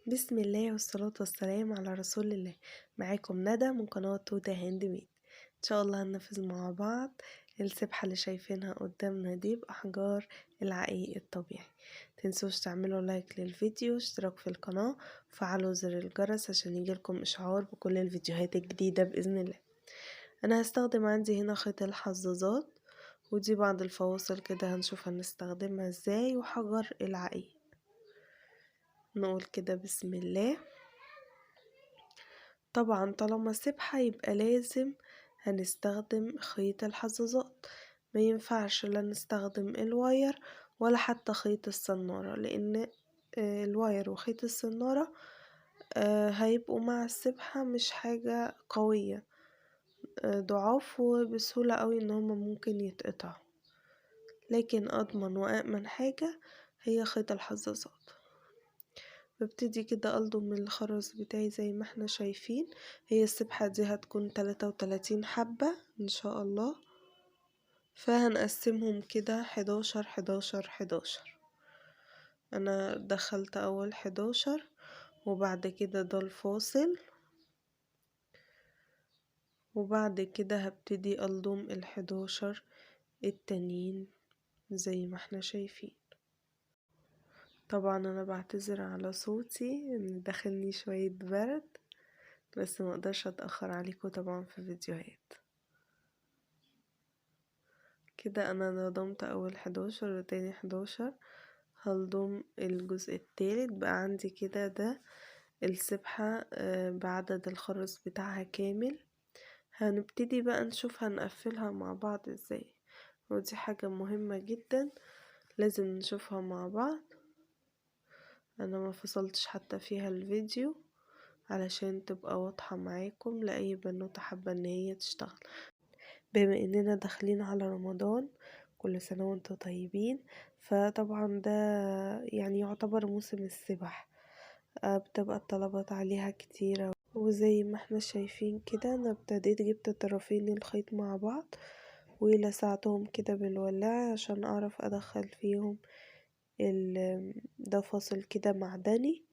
بسم الله والصلاة والسلام على رسول الله. معاكم ندى من قناة توتة هاند ميد. ان شاء الله هننفذ مع بعض السبحة اللي شايفينها قدامنا دي بأحجار العقيق الطبيعي. متنسوش تعملوا لايك للفيديو، اشتراك في القناة، وفعلوا زر الجرس عشان يجيلكم اشعار بكل الفيديوهات الجديدة بإذن الله. انا هستخدم عندي هنا خيط الحظاظات، ودي بعض الفواصل كده هنشوف هنستخدمها ازاي، وحجر العقيق. نقول كده بسم الله. طبعا طالما سبحة يبقى لازم هنستخدم خيط الحظاظات، ما ينفعش لا نستخدم الواير ولا حتى خيط السنارة، لان الواير وخيط السنارة هيبقوا مع السبحة مش حاجة قوية، ضعاف وبسهولة قوي ان هما ممكن يتقطعوا. لكن اضمن وامن حاجة هي خيط الحظاظات. ببتدي كده ألضم الخرز بتاعي زي ما احنا شايفين. هي السبحة دي هتكون 33 حبة ان شاء الله، فهنقسمهم كده 11 11 11. انا دخلت اول 11، وبعد كده ده الفاصل، وبعد كده هبتدي ألضم ال11 التانيين زي ما احنا شايفين. طبعا انا بعتذر على صوتي ان دخلني شوية برد، بس ما اقدرش اتاخر عليكم طبعا في فيديوهات. كده انا نضمت اول 11 وتاني 11، هلضم الجزء التالت. بقى عندي كده ده السبحة بعدد الخرز بتاعها كامل. هنبتدي بقى نشوف هنقفلها مع بعض ازاي، ودي حاجة مهمة جدا لازم نشوفها مع بعض. انا ما فصلتش حتى فيها الفيديو علشان تبقى واضحة معاكم لأي بنوتة حابة ان هي تشتغل. بما اننا داخلين على رمضان، كل سنة وانتم طيبين، فطبعا ده يعني يعتبر موسم السبح. بتبقى الطلبات عليها كتيرة، وزي ما احنا شايفين كده انا ابتديت جبت طرفين الخيط مع بعض ولسعتهم كده بالولاعة عشان اعرف ادخل فيهم ده فاصل كده معدني.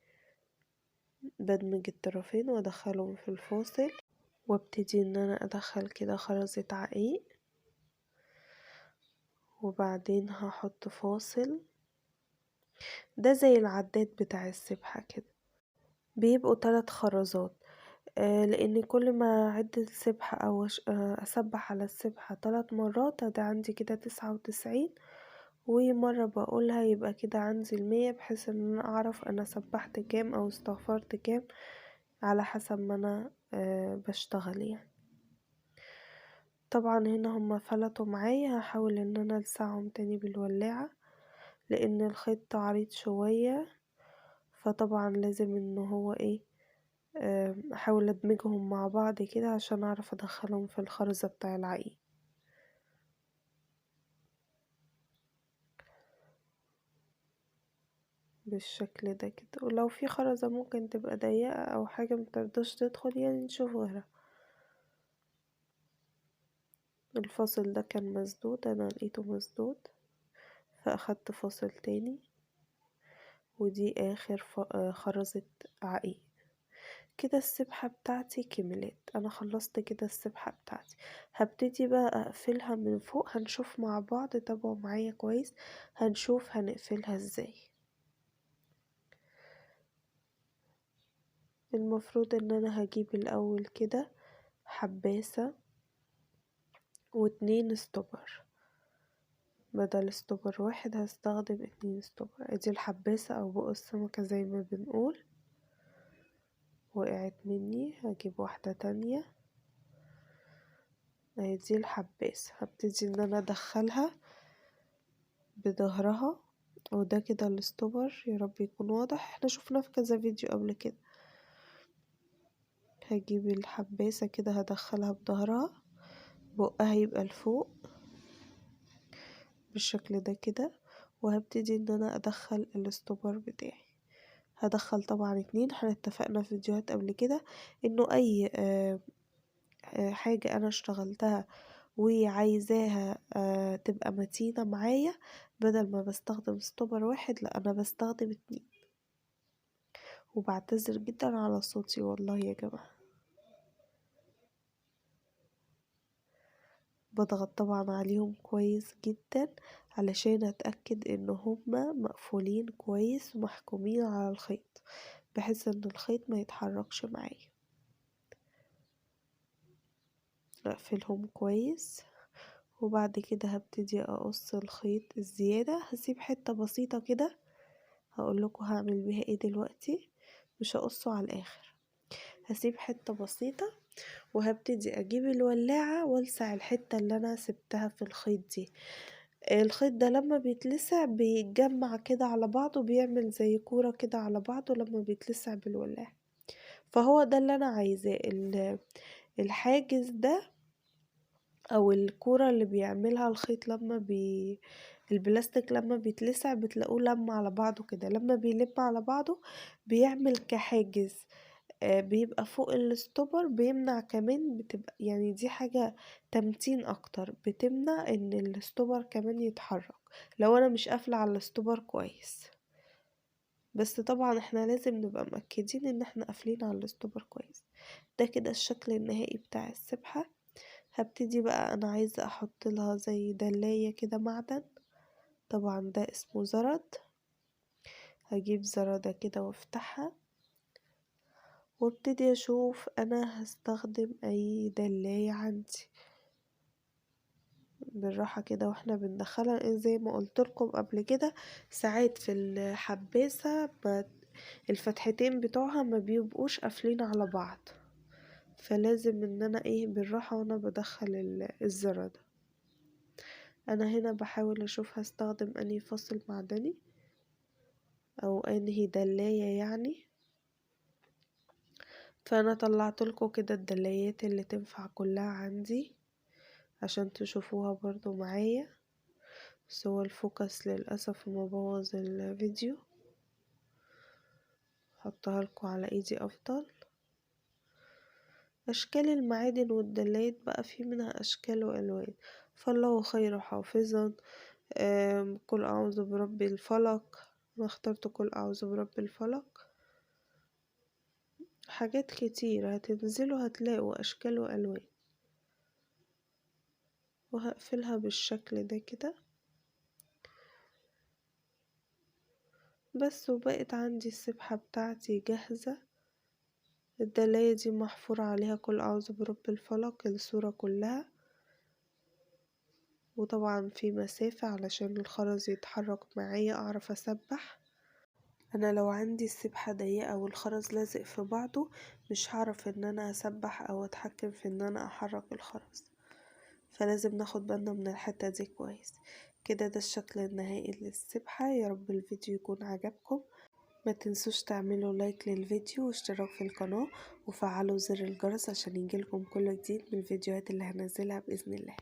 بدمج الطرفين وادخلهم في الفاصل، وابتدي ان انا ادخل كده خرزة عقيق، وبعدين هحط فاصل. ده زي العداد بتاع السبحة كده، بيبقوا 3 خرزات. لان كل ما اعد السبحة او اسبح على السبحة 3 مرات، ده عندي كده 99، ومرة بقولها يبقى كده عندي 100، بحيث ان انا اعرف انا سبحت كام او استغفرت كام على حسب ما انا بشتغل يعني. طبعا هنا هما فلتوا معايا، هحاول ان انا السعهم تاني بالولاعة لان الخيط عريض شوية، فطبعا لازم ان هو ايه احاول ادمجهم مع بعض كده عشان اعرف ادخلهم في الخرزة بتاع العقيق بالشكل ده كده. ولو في خرزة ممكن تبقى ضيقة او حاجة مترضاش تدخل يعني نشوف غيرها. الفاصل ده كان مسدود، انا لقيته مسدود فاخدت فاصل تاني، ودي اخر خرزة عقيق. كده السبحة بتاعتي كملت، انا خلصت كده السبحة بتاعتي. هبتدي بقى اقفلها من فوق، هنشوف مع بعض، تابعوا معايا كويس هنشوف هنقفلها ازاي. المفروض ان انا هجيب الاول كده حباسة و2 ستوبر، بدل ستوبر واحد هستخدم 2 ستوبر. ادي الحباسة او بق السمكة زي ما بنقول، وقعت مني هجيب واحدة تانية. دي الحباسة، هبتدي ان انا ادخلها بظهرها، وده كده الستوبر. يا رب يكون واضح، احنا شفناه في كذا فيديو قبل كده. هجيب الحباسة كده هدخلها بظهرها، بقها يبقى لفوق بالشكل ده كده، وهبتدي ان انا ادخل الستوبر بتاعي. هدخل طبعا 2. احنا اتفقنا في فيديوهات قبل كده انه اي حاجة انا اشتغلتها وعايزاها تبقى متينة معايا، بدل ما بستخدم ستوبر واحد لا انا بستخدم 2. وبعتذر جدا على صوتي والله يا جماعة. بضغط طبعا عليهم كويس جدا علشان اتأكد ان هما مقفولين كويس ومحكومين على الخيط، بحيث ان الخيط ما يتحركش معايا. اقفلهم كويس، وبعد كده هبتدي اقص الخيط الزيادة. هسيب حتة بسيطة كده، هقول لكم هعمل بيها ايه دلوقتي، مش هقصه على الاخر. هسيب حتة بسيطة وهبتدي اجيب الولاعة والسع الحتة اللي انا سبتها في الخيط دي. الخيط ده لما بيتلسع بيتجمع كده على بعضه، بيعمل زي كورة كده على بعضه لما بيتلسع بالولاعة. فهو ده اللي انا عايزاه، الحاجز ده او الكورة اللي بيعملها الخيط البلاستيك لما بيتلسع بتلاقوه لم على بعضه كده. لما بيلم على بعضه بيعمل كحاجز، بيبقى فوق الستوبر، بيمنع كمان، بتبقى يعني دي حاجة تمتين اكتر، بتمنع ان الستوبر كمان يتحرك لو انا مش قافلة على الستوبر كويس. بس طبعا احنا لازم نبقى مأكدين ان احنا قافلين على الستوبر كويس. ده كده الشكل النهائي بتاع السبحة. هبتدي بقى، انا عايزة احط لها زي دلاية كده معدن، طبعا ده اسمه زرد. هجيب زردة كده وافتحها وابتدي اشوف انا هستخدم اي دلاية عندي بالراحة كده واحنا بندخلها، لان زي ما قلت لكم قبل كده ساعات في الحباسة الفتحتين بتوعها ما بيبقوش قافلين على بعض، فلازم ان انا ايه بالراحة وانا بدخل الزردة. انا هنا بحاول اشوف هستخدم انهي فصل معدني او انهي دلاية يعني. فانا طلعت لكم كده الدلايات اللي تنفع كلها عندي عشان تشوفوها برضو معايا، بس هو الفوكس للأسف مبوظ الفيديو. حطها لكم على ايدي افضل. اشكال المعادن والدلايات بقى في منها اشكال والوان، فالله خير حافظا. قل اعوذ برب الفلق، انا اخترت قل اعوذ برب الفلق. حاجات كتير هتنزلوا هتلاقوا اشكال والوان. وهقفلها بالشكل ده كده بس، وبقت عندي السبحة بتاعتي جاهزة. الدلاية دي محفور عليها قل اعوذ برب الفلق الصورة كلها، وطبعا في مسافة علشان الخرز يتحرك معايا اعرف اسبح. انا لو عندي السبحة ضيقة والخرز لازق في بعضه مش هعرف ان انا اسبح او اتحكم في ان انا احرك الخرز، فلازم ناخد بالنا من الحتة دي كويس. كده ده الشكل النهائي للسبحة. يا رب الفيديو يكون عجبكم. ما تنسوش تعملوا لايك للفيديو واشتراك في القناة وفعلوا زر الجرس عشان يجيلكم كل جديد من الفيديوهات اللي هنزلها بإذن الله.